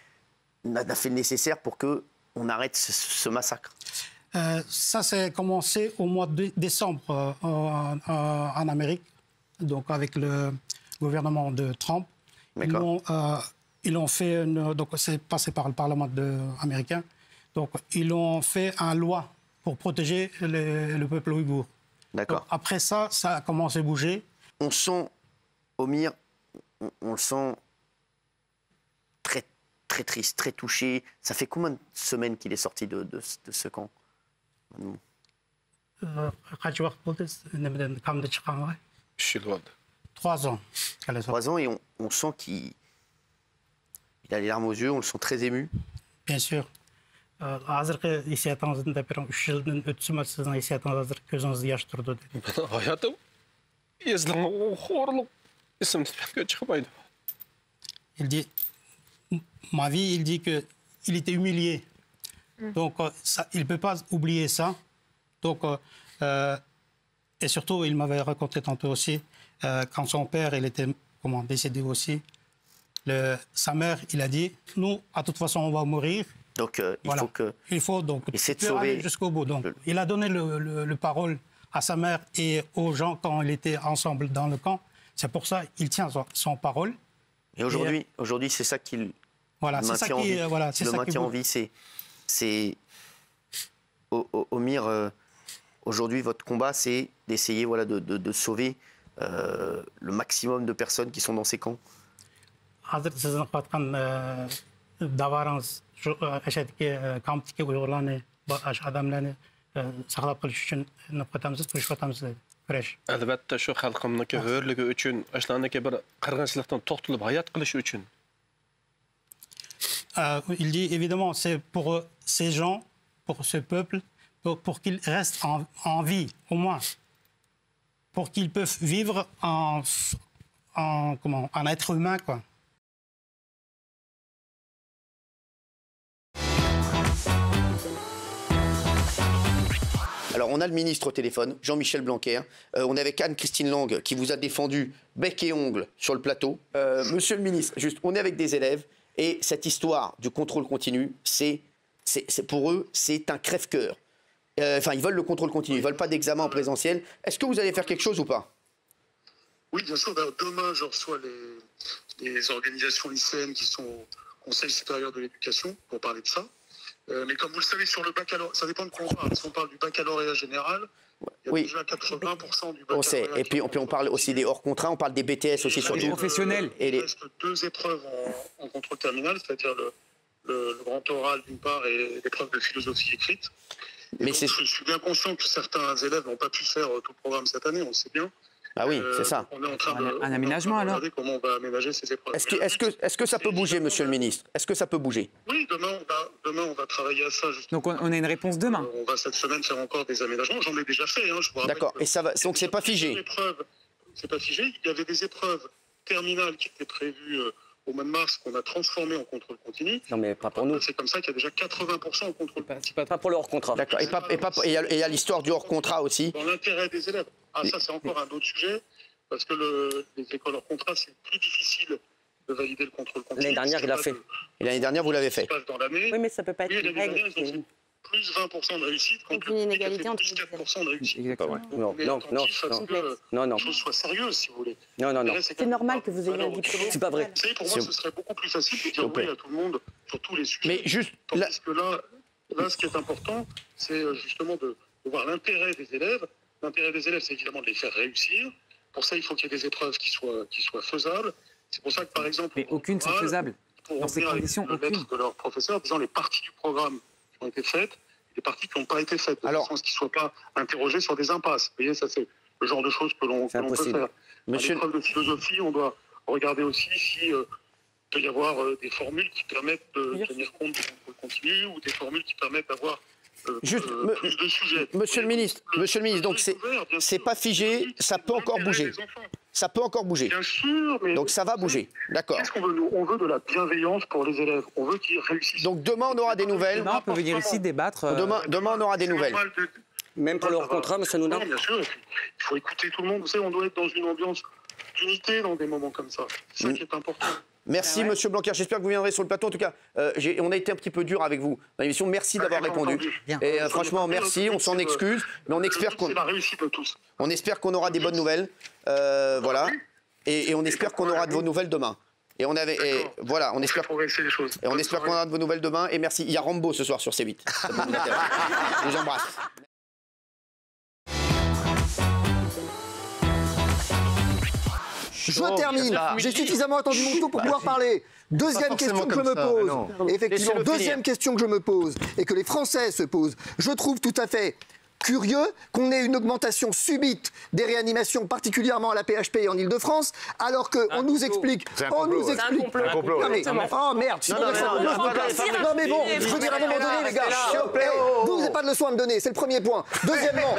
le nécessaire pour qu'on arrête ce massacre. Ça, c'est commencé au mois de décembre en Amérique, donc avec le gouvernement de Trump. Ils ont fait, donc c'est passé par le Parlement américain, donc ils ont fait une loi pour protéger le peuple ouïghour. D'accord. Après ça, ça a commencé à bouger. On sent, Omir, on le sent très, très triste, très touché. Ça fait combien de semaines qu'il est sorti de ce camp? 3 ans. 3 ans, et on sent qu'il a les larmes aux yeux, on le sent très ému. Bien sûr. Il dit, ma vie, il dit qu'il était humilié. Donc, il ne peut pas oublier ça. Donc, Et surtout, il m'avait raconté tantôt aussi, quand son père il était décédé aussi, sa mère, il a dit, nous, à toute façon, on va mourir. Donc, il faut donc essayer de sauver jusqu'au bout. Donc, il a donné le parole à sa mère et aux gens quand ils étaient ensemble dans le camp. C'est pour ça qu'il tient son parole. Et aujourd'hui, c'est ça qu'il maintient en vie. Le maintien en vie, c'est Omir. Aujourd'hui, votre combat, c'est d'essayer de sauver le maximum de personnes qui sont dans ces camps. Albatta shu xalqimniki hurligi uchun, ashlarniki bir qirg'inchilikdan to'xtalib hayot qilish uchun. Il dit évidemment, c'est pour ces gens, pour ce peuple, pour qu'ils restent en vie, au moins. Pour qu'ils puissent vivre en être humain, quoi. Alors, on a le ministre au téléphone, Jean-Michel Blanquer. On est avec Anne-Christine Lang, qui vous a défendu bec et ongle sur le plateau. Monsieur le ministre, juste, on est avec des élèves, et cette histoire du contrôle continu, pour eux, c'est un crève-cœur. Ils veulent le contrôle continu, ils ne veulent pas d'examen en présentiel. Est-ce que vous allez faire quelque chose ou pas? Oui, bien sûr. Demain, je reçois les organisations lycéennes qui sont au Conseil supérieur de l'éducation pour parler de ça. Mais comme vous le savez, sur le baccalauréat, ça dépend de quoi on parle. Si on parle du baccalauréat général, il y a déjà 80% du baccalauréat. On sait. Et puis on parle aussi des hors-contrats, on parle des BTS aussi surtout. Les professionnels. Il reste 2 épreuves en contrôle terminal, c'est-à-dire le grand oral d'une part et l'épreuve de philosophie écrite. Mais donc, je suis bien conscient que certains élèves n'ont pas pu faire tout le programme cette année, on le sait bien. Ah oui, c'est ça. On est en train de regarder comment on va aménager ces épreuves. Est-ce que ça peut bouger, monsieur le ministre? Est-ce que ça peut bouger? Oui, demain, on va travailler à ça. Justement. Donc on a une réponse demain. On va cette semaine faire encore des aménagements. J'en ai déjà fait. D'accord. Et ça va. Donc c'est pas figé. C'est pas figé. Il y avait des épreuves terminales qui étaient prévues au mois de mars qu'on a transformées en contrôle continu. Non, mais pas pour nous. C'est comme ça qu'il y a déjà 80% en contrôle continu. Pas pour le hors-contrat. D'accord. Et il y a l'histoire du hors-contrat aussi. Dans l'intérêt des élèves. Ah, ça, c'est encore un autre sujet. Parce que les écoles hors contrat, c'est plus difficile de valider le contrôle continu. L'année dernière, il l'a fait. Et l'année dernière, vous l'avez fait. Oui, mais ça ne peut pas être une règle. Ils ont plus 20% de réussite contre une inégalité entre plus 4% de réussite. Exactement. Non. Que les choses soient sérieuses, si vous voulez. Non. C'est normal que vous ayez un diplôme. C'est pas vrai. Pour moi, ce serait beaucoup plus facile de dire oui à tout le monde sur tous les sujets. Mais juste. Tandis que là, ce qui est important, c'est justement de voir l'intérêt des élèves. L'intérêt des élèves, c'est évidemment de les faire réussir. Pour ça, il faut qu'il y ait des épreuves qui soient faisables. C'est pour ça que, par exemple... Mais aucune sont faisables. Dans ces conditions, aucune. De leurs professeurs, disant les parties du programme qui ont été faites, et les parties qui n'ont pas été faites, de façon à ce qu'ils ne soient pas interrogés sur des impasses. Vous voyez, ça, c'est le genre de choses que l'on peut faire. À l'épreuve de philosophie, on doit regarder aussi si peut y avoir des formules qui permettent de tenir compte du contrôle continu ou des formules qui permettent d'avoir... plus de sujets. Monsieur le ministre, donc c'est pas figé, ça peut encore bouger. Ça peut encore bouger. Bien sûr, mais... Donc ça va bouger, d'accord. Qu'est-ce qu'on veut, nous? On veut de la bienveillance pour les élèves. On veut qu'ils réussissent. Donc demain, on aura des nouvelles. Demain, on peut venir ici débattre. Demain, on aura des nouvelles. Même pour le hors-contrat, monsieur Nouna. Bien sûr, il faut écouter tout le monde. Vous savez, on doit être dans une ambiance d'unité dans des moments comme ça. C'est ça qui est important. Merci, monsieur Blanquer. J'espère que vous viendrez sur le plateau. En tout cas, on a été un petit peu dur avec vous dans l'émission. Merci d'avoir répondu. Et franchement, merci. On s'en excuse. Mais on espère qu'on... C'est la réussite de tous. On espère qu'on aura des bonnes nouvelles. Voilà. Et on espère qu'on aura de vos nouvelles demain. Et on espère qu'on aura de vos nouvelles demain. Et merci. Il y a Rambo ce soir sur C8. Je vous embrasse. Je termine. J'ai suffisamment attendu mon tour pour pouvoir parler. Deuxième question que je me pose. Effectivement, deuxième question que je me pose et que les Français se posent. Je trouve tout à fait curieux qu'on ait une augmentation subite des réanimations, particulièrement à la PHP et en Ile-de-France, alors qu'on nous explique... On nous explique... Oh merde, non mais bon, je veux dire à un moment donné, les gars, vous n'avez pas de leçon à me donner, c'est le premier point. Deuxièmement,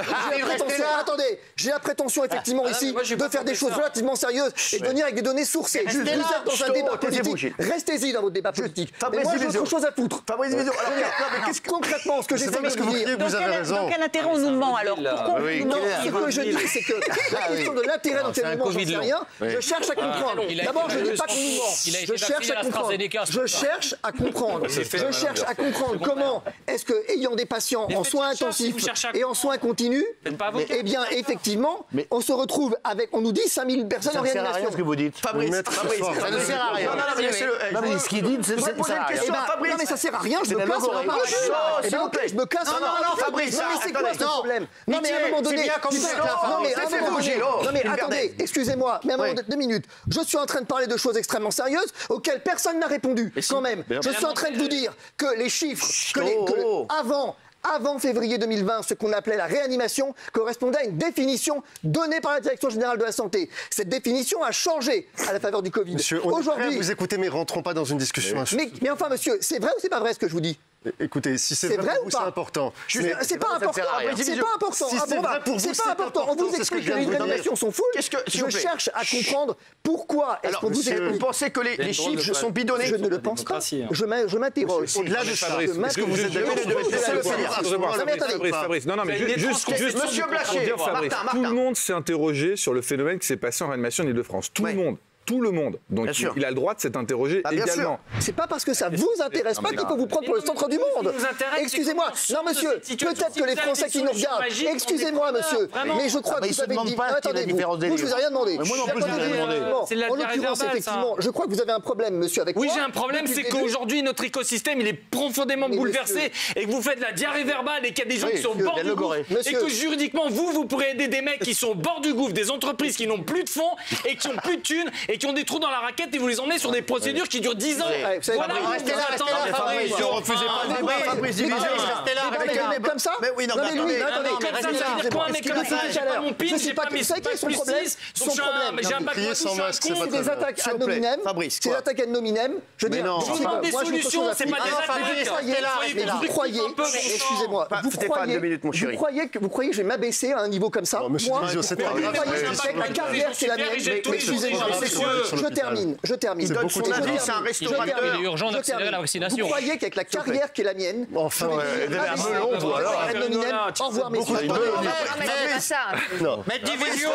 j'ai la prétention effectivement ici de faire des choses relativement sérieuses et de venir avec des données sourcées. Vous êtes dans un débat politique, restez-y dans votre débat politique. Mais moi j'ai autre chose à foutre. Concrètement, ce que j'essaie de vous dire... Dans quel intérêt on nous ment alors? Pourquoi on nous ment? Ce que je dis, c'est que la question de l'intérêt dans tel moment, j'en sais rien. Je cherche à comprendre. D'abord, je ne dis pas qu'on nous ment. Je cherche à comprendre. Je cherche à comprendre. Je cherche à comprendre comment est-ce que, ayant des patients en soins intensifs et en soins continus, eh bien, effectivement, on se retrouve avec, on nous dit 5000 personnes en réanimation. Ça ne sert à rien ce que vous dites. Fabrice, ça ne sert à rien. Non, ce qu'il dit, c'est ça. Non, mais ça sert à rien, je me casse. Je me casse. Non, Fabrice, c'est quoi ce problème? Non, mais à un moment donné. Non, mais attendez, excusez-moi, mais à un moment donné, 2 minutes. Je suis en train de parler de choses extrêmement sérieuses auxquelles personne n'a répondu. Quand même, je suis en train de vous dire que les chiffres, avant février 2020, ce qu'on appelait la réanimation correspondait à une définition donnée par la Direction générale de la santé. Cette définition a changé à la faveur du Covid. Monsieur, on est prêt à vous écouter, mais rentrons pas dans une discussion. Mais enfin, monsieur, c'est vrai ou c'est pas vrai ce que je vous dis? Écoutez, si c'est vrai pour vous, c'est important. C'est pas important. C'est pas important. Si c'est vrai pour vous, c'est important. On vous explique que les réanimations sont foules. Je cherche à comprendre pourquoi est-ce qu'on vous explique. Vous pensez que les chiffres sont bidonnés? Je ne le pense pas. Je m'interroge. Au-delà de ça, est-ce que vous êtes d'accord? Fabrice, non, mais juste, Monsieur Blachier, tout le monde s'est interrogé sur le phénomène qui s'est passé en réanimation en Ile-de-France. Tout le monde. Donc il a le droit de s'être interrogé également. C'est pas parce que ça vous intéresse pas qu'il faut vous prendre pour le centre du monde. Excusez-moi. Non, monsieur, peut-être que les Français qui nous regardent. Excusez-moi, monsieur. Mais je crois que vous avez dit. Attendez, vous, je vous ai rien demandé. Moi non plus, je vous ai demandé. En l'occurrence, effectivement, je crois que vous avez un problème, monsieur, avec moi. Oui, j'ai un problème, c'est qu'aujourd'hui, notre écosystème, il est profondément bouleversé et que vous faites de la diarrhée verbale et qu'il y a des gens qui sont au bord du gouffre. Et que juridiquement, vous pourrez aider des mecs qui sont au bord du gouffre, des entreprises qui n'ont plus de fonds et qui ont plus de thunes et qui ont des trous dans la raquette et vous les emmenez sur des procédures qui durent 10 ans. Voilà, restez là, Fabrice. Ne refusez pas le débat, Fabrice. Restez là. Avec un comme ça? Mais oui, non, mais attendez. Je sais pas qui est son problème. Son problème. J'ai un bac c'est des attaques ad nominem. C'est des attaques ad nominem. Je dis non. Des solutions, c'est pas des attaques. Vous croyez, excusez-moi, vous croyez que je vais m'abaisser à un niveau comme ça? Moi, la carrière c'est la mienne. Excusez-moi. Je termine. Il donne son avis, c'est un restaurateur. Il est urgent d'accélérer la vaccination. Vous croyez qu'avec la carrière qui est la mienne, enfin, au revoir, messieurs. Non, mais c'est pas ça. Mettre division.